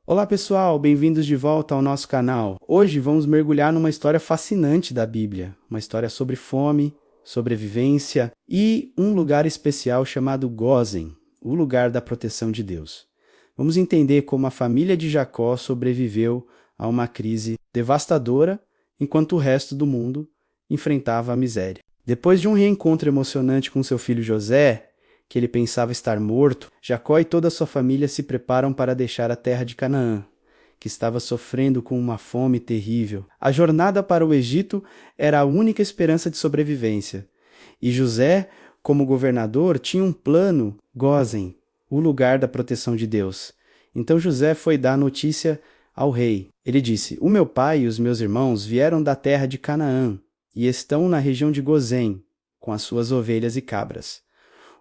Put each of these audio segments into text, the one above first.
Olá pessoal, bem-vindos de volta ao nosso canal. Hoje vamos mergulhar numa história fascinante da Bíblia, uma história sobre fome, sobrevivência e um lugar especial chamado Gósen, o lugar da proteção de Deus. Vamos entender como a família de Jacó sobreviveu a uma crise devastadora enquanto o resto do mundo enfrentava a miséria. Depois de um reencontro emocionante com seu filho José, que ele pensava estar morto, Jacó e toda a sua família se preparam para deixar a terra de Canaã, que estava sofrendo com uma fome terrível. A jornada para o Egito era a única esperança de sobrevivência. E José, como governador, tinha um plano, Gósen, o lugar da proteção de Deus. Então José foi dar notícia ao rei. Ele disse: "O meu pai e os meus irmãos vieram da terra de Canaã e estão na região de Gósen, com as suas ovelhas e cabras.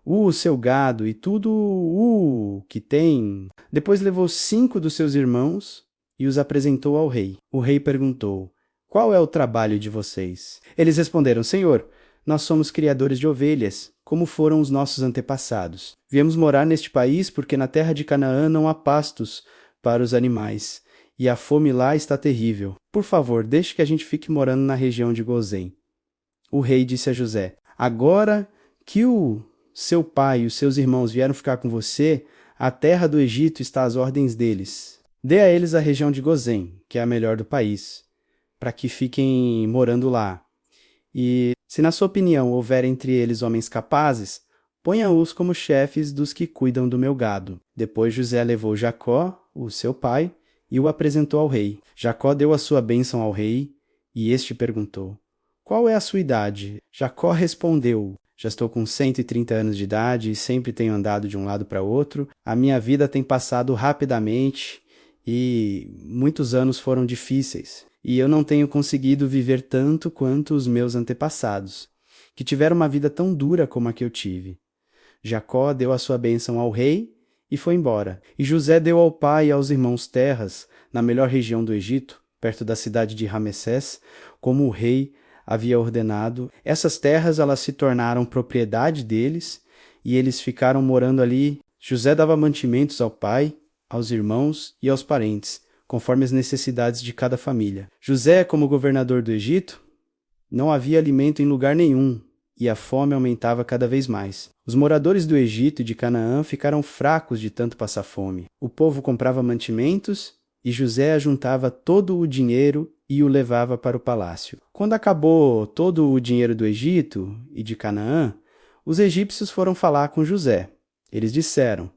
O seu gado e tudo o que tem." Depois levou 5 dos seus irmãos e os apresentou ao rei. O rei perguntou: "Qual é o trabalho de vocês?" Eles responderam: "Senhor, nós somos criadores de ovelhas, como foram os nossos antepassados. Viemos morar neste país porque na terra de Canaã não há pastos para os animais, e a fome lá está terrível. Por favor, deixe que a gente fique morando na região de Gósen." O rei disse a José: "Agora que o seu pai e os seus irmãos vieram ficar com você, a terra do Egito está às ordens deles. Dê a eles a região de Gósen, que é a melhor do país, para que fiquem morando lá. E, se na sua opinião houver entre eles homens capazes, ponha-os como chefes dos que cuidam do meu gado." Depois José levou Jacó, o seu pai, e o apresentou ao rei. Jacó deu a sua bênção ao rei, e este perguntou: "Qual é a sua idade?" Jacó respondeu: "Já estou com 130 anos de idade e sempre tenho andado de um lado para outro. A minha vida tem passado rapidamente e muitos anos foram difíceis. E eu não tenho conseguido viver tanto quanto os meus antepassados, que tiveram uma vida tão dura como a que eu tive." Jacó deu a sua bênção ao rei e foi embora. E José deu ao pai e aos irmãos terras na melhor região do Egito, perto da cidade de Ramessés, como o rei havia ordenado. Essas terras elas se tornaram propriedade deles e eles ficaram morando ali. José dava mantimentos ao pai, aos irmãos e aos parentes, conforme as necessidades de cada família. José, como governador do Egito, não havia alimento em lugar nenhum e a fome aumentava cada vez mais. Os moradores do Egito e de Canaã ficaram fracos de tanto passar fome. O povo comprava mantimentos e José ajuntava todo o dinheiro e o levava para o palácio. Quando acabou todo o dinheiro do Egito e de Canaã, os egípcios foram falar com José. Eles disseram: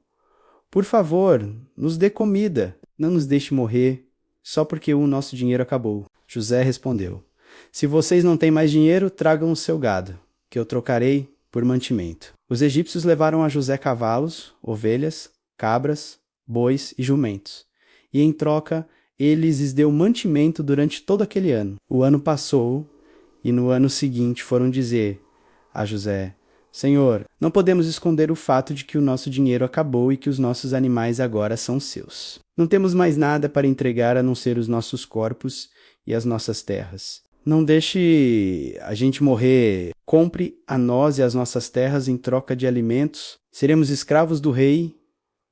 "Por favor, nos dê comida, não nos deixe morrer só porque o nosso dinheiro acabou." José respondeu: "Se vocês não têm mais dinheiro, tragam o seu gado, que eu trocarei por mantimento." Os egípcios levaram a José cavalos, ovelhas, cabras, bois e jumentos, e em troca ele lhes deu mantimento durante todo aquele ano. O ano passou, e no ano seguinte foram dizer a José: "Senhor, não podemos esconder o fato de que o nosso dinheiro acabou e que os nossos animais agora são seus. Não temos mais nada para entregar a não ser os nossos corpos e as nossas terras. Não deixe a gente morrer. Compre a nós e as nossas terras em troca de alimentos. Seremos escravos do rei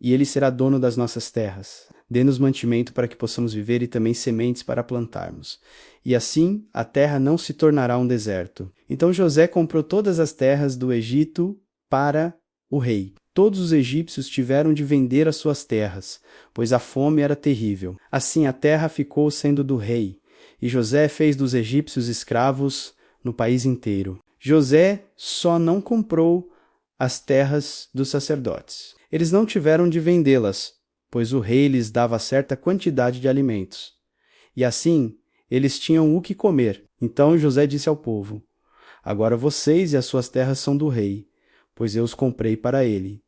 e ele será dono das nossas terras. Dê-nos mantimento para que possamos viver e também sementes para plantarmos. E assim a terra não se tornará um deserto." Então José comprou todas as terras do Egito para o rei. Todos os egípcios tiveram de vender as suas terras, pois a fome era terrível. Assim a terra ficou sendo do rei, e José fez dos egípcios escravos no país inteiro. José só não comprou as terras dos sacerdotes. Eles não tiveram de vendê-las, pois o rei lhes dava certa quantidade de alimentos. E assim, eles tinham o que comer. Então José disse ao povo: "Agora vocês e as suas terras são do rei, pois eu os comprei para ele.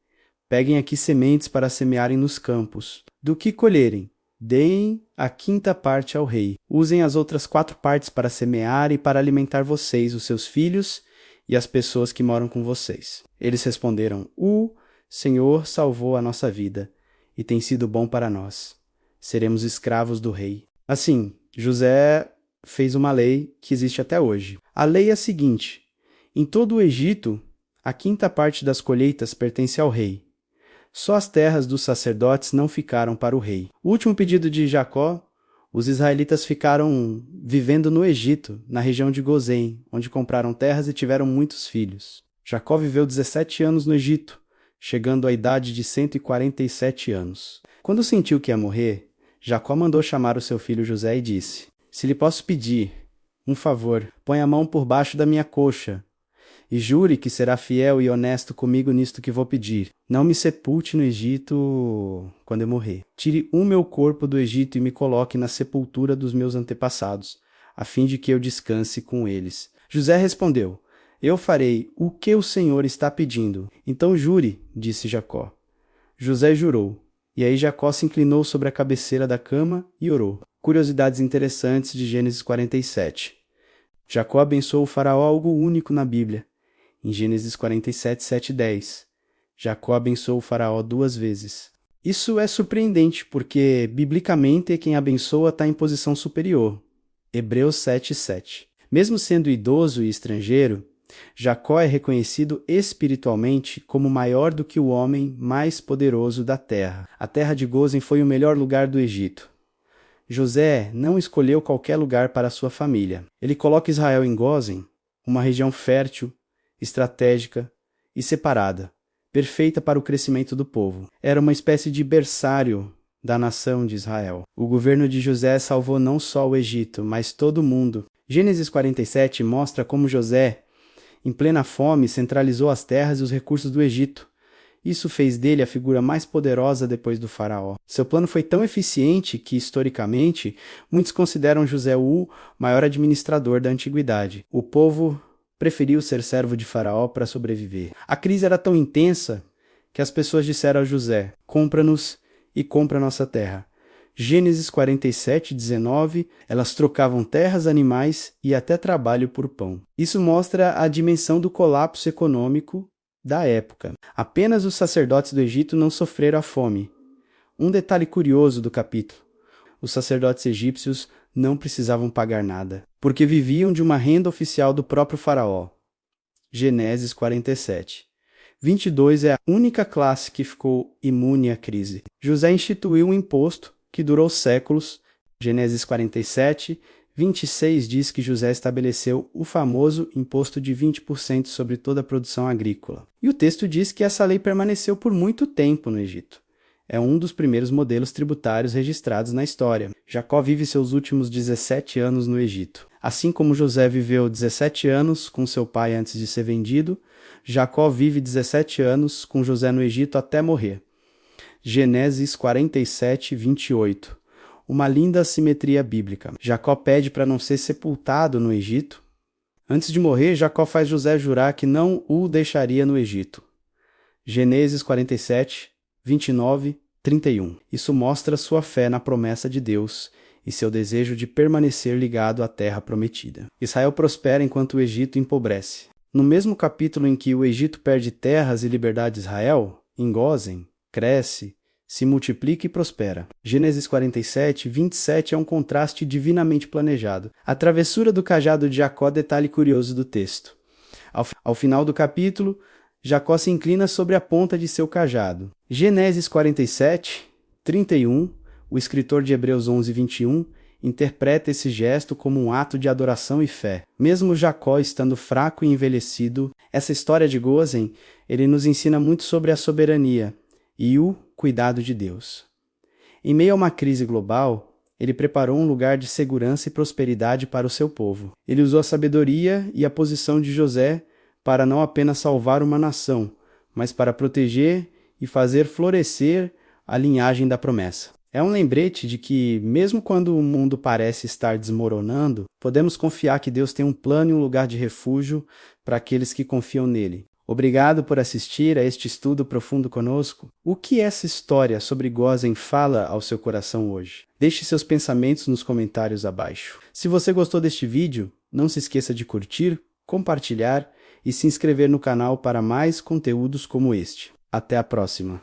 Peguem aqui sementes para semearem nos campos. Do que colherem, deem a 5ª parte ao rei. Usem as outras 4 partes para semear e para alimentar vocês, os seus filhos e as pessoas que moram com vocês." Eles responderam: "O Senhor salvou a nossa vida e tem sido bom para nós. Seremos escravos do rei." Assim, José fez uma lei que existe até hoje. A lei é a seguinte: em todo o Egito, a 5ª parte das colheitas pertence ao rei. Só as terras dos sacerdotes não ficaram para o rei. O último pedido de Jacó, os israelitas ficaram vivendo no Egito, na região de Gozém, onde compraram terras e tiveram muitos filhos. Jacó viveu 17 anos no Egito, chegando à idade de 147 anos. Quando sentiu que ia morrer, Jacó mandou chamar o seu filho José e disse: Se lhe posso pedir um favor, põe a mão por baixo da minha coxa e jure que será fiel e honesto comigo nisto que vou pedir. Não me sepulte no Egito quando eu morrer. Tire o meu corpo do Egito e me coloque na sepultura dos meus antepassados, a fim de que eu descanse com eles. José respondeu: Eu farei o que o Senhor está pedindo. Então jure, disse Jacó. José jurou, e aí Jacó se inclinou sobre a cabeceira da cama e orou. Curiosidades interessantes de Gênesis 47. Jacó abençoou o faraó, algo único na Bíblia. Em Gênesis 47, 7 e 10. Jacó abençoou o faraó 2 vezes. Isso é surpreendente, porque, biblicamente, quem abençoa está em posição superior. Hebreus 7, 7. Mesmo sendo idoso e estrangeiro, Jacó é reconhecido espiritualmente como maior do que o homem mais poderoso da terra. A terra de Gozem foi o melhor lugar do Egito. José não escolheu qualquer lugar para sua família. Ele coloca Israel em Gozem, uma região fértil, estratégica e separada, perfeita para o crescimento do povo. Era uma espécie de berçário da nação de Israel. O governo de José salvou não só o Egito, mas todo o mundo. Gênesis 47 mostra como José, em plena fome, centralizou as terras e os recursos do Egito. Isso fez dele a figura mais poderosa depois do faraó. Seu plano foi tão eficiente que, historicamente, muitos consideram José o maior administrador da antiguidade. O povo preferiu ser servo de faraó para sobreviver. A crise era tão intensa que as pessoas disseram a José: compra-nos e compra nossa terra. Gênesis 47, 19, elas trocavam terras, animais e até trabalho por pão. Isso mostra a dimensão do colapso econômico da época. Apenas os sacerdotes do Egito não sofreram a fome. Um detalhe curioso do capítulo: os sacerdotes egípcios não precisavam pagar nada, porque viviam de uma renda oficial do próprio faraó. Gênesis 47. 22 é a única classe que ficou imune à crise. José instituiu um imposto que durou séculos. Gênesis 47, 26 diz que José estabeleceu o famoso imposto de 20% sobre toda a produção agrícola. E o texto diz que essa lei permaneceu por muito tempo no Egito. É um dos primeiros modelos tributários registrados na história. Jacó vive seus últimos 17 anos no Egito. Assim como José viveu 17 anos com seu pai antes de ser vendido, Jacó vive 17 anos com José no Egito até morrer. Gênesis 47, 28. Uma linda simetria bíblica. Jacó pede para não ser sepultado no Egito. Antes de morrer, Jacó faz José jurar que não o deixaria no Egito. Gênesis 47, 29, 31. Isso mostra sua fé na promessa de Deus e seu desejo de permanecer ligado à terra prometida. Israel prospera enquanto o Egito empobrece. No mesmo capítulo em que o Egito perde terras e liberdade de Israel, em Gozem, cresce, se multiplica e prospera. Gênesis 47, 27 é um contraste divinamente planejado. A travessura do cajado de Jacó, detalhe curioso do texto. Ao final do capítulo, Jacó se inclina sobre a ponta de seu cajado. Gênesis 47, 31, o escritor de Hebreus 11, 21, interpreta esse gesto como um ato de adoração e fé. Mesmo Jacó estando fraco e envelhecido, essa história de Gozem, ele nos ensina muito sobre a soberania e o cuidado de Deus. Em meio a uma crise global, ele preparou um lugar de segurança e prosperidade para o seu povo. Ele usou a sabedoria e a posição de José para não apenas salvar uma nação, mas para proteger e fazer florescer a linhagem da promessa. É um lembrete de que, mesmo quando o mundo parece estar desmoronando, podemos confiar que Deus tem um plano e um lugar de refúgio para aqueles que confiam nele. Obrigado por assistir a este estudo profundo conosco. O que essa história sobre Gozem fala ao seu coração hoje? Deixe seus pensamentos nos comentários abaixo. Se você gostou deste vídeo, não se esqueça de curtir, compartilhar e se inscrever no canal para mais conteúdos como este. Até a próxima!